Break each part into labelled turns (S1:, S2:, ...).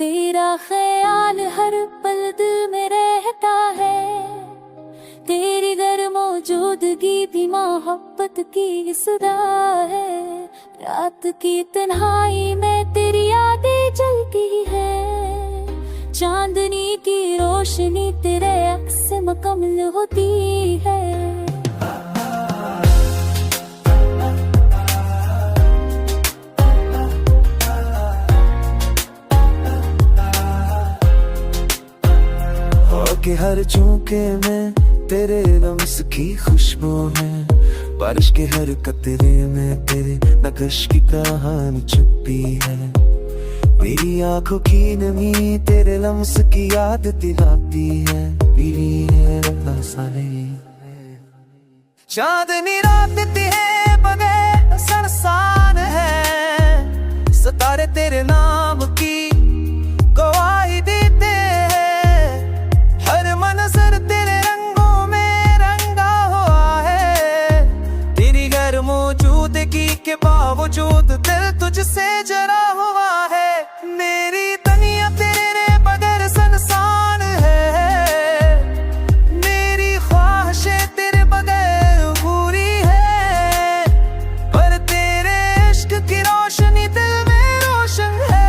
S1: तेरा ख्याल हर पल दिल में रहता है, तेरी घर मौजूदगी भी मोहब्बत की सदा है। रात की तन्हाई में तेरी यादें जलती है, चांदनी की रोशनी तेरे अक्स से मुकम्मल होती है।
S2: के हर झोंके में तेरे लम्स की खुशबू है, बारिश के हर कतरे में तेरे नक्श की कहानी छुपी है। मेरी आंखों की नमी तेरे लम्स की याद दिलाती है। पीली है सारे चांदनी रात है बगैर सरसान है, सितारे तेरे नाम की गवाही देते हैं। हर मंजर तेरे रंगों में रंगा हुआ है, तेरी गैर मौजूदगी के बावजूद दिल तुझसे जरा हुआ है। मेरी दुनिया तेरे बगैर सुनसान है, मेरी ख्वाहिशें तेरे बगैर पूरी है, पर तेरे इश्क की रोशनी दिल में रोशन है।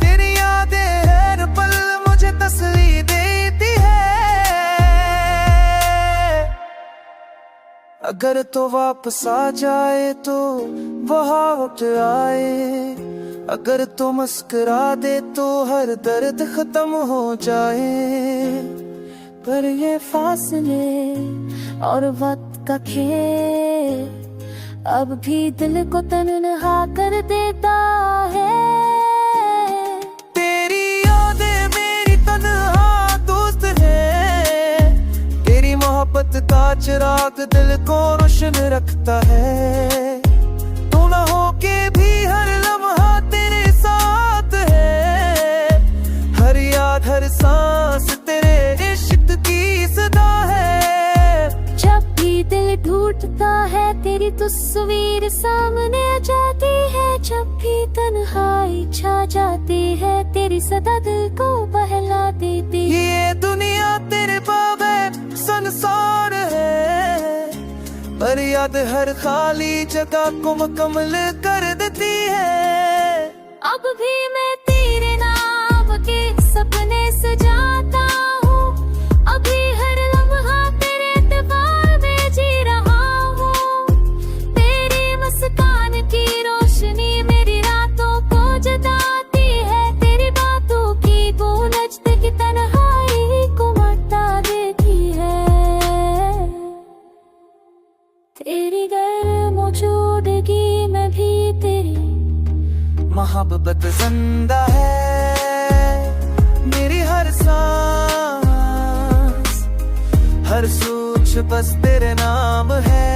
S2: तेरी यादें हर पल मुझे तसल्ली देती है। अगर तो वापस आ जाए तो बहावट आए, अगर तो मुस्कुरा दे तो हर दर्द खत्म हो जाए।
S1: पर ये फासले और वक्त का खेल अब भी दिल को तन्हा कर देता है।
S2: तेरी यादें मेरी तन्हा दोस्त है, तेरी मोहब्बत का चिराग दिल को रोशन रखता है। तू न हो के भी हर लम्हा तेरे साथ है, हर याद हर सांस तेरे इश्क की सदा है।
S1: जब भी दिल ढूंढता है तेरी तस्वीर सामने आ जाती है, जब भी तन्हाई छा जाती है तेरी सदा दिल को बहला देती है।
S2: ये दुनिया तेरे बगैर संसार है, पर याद हर खाली जगह को मुकम्मल कर देती है।
S1: अब भी मैं तेरे नाम के सपने सजाता हूँ, अभी हर लम्हा तेरे एतबार में जी रहा हूँ। तेरी मुस्कान की रोशनी मेरी रातों को जगाती है, तेरी बातों की गूंज की तन्हाई को मिटा देती है। तेरी गैर मौजूदगी में भी तेरी
S2: मोहब्बत जिंदा है। मेरी हर सांस हर सोच बस तेरे नाम है।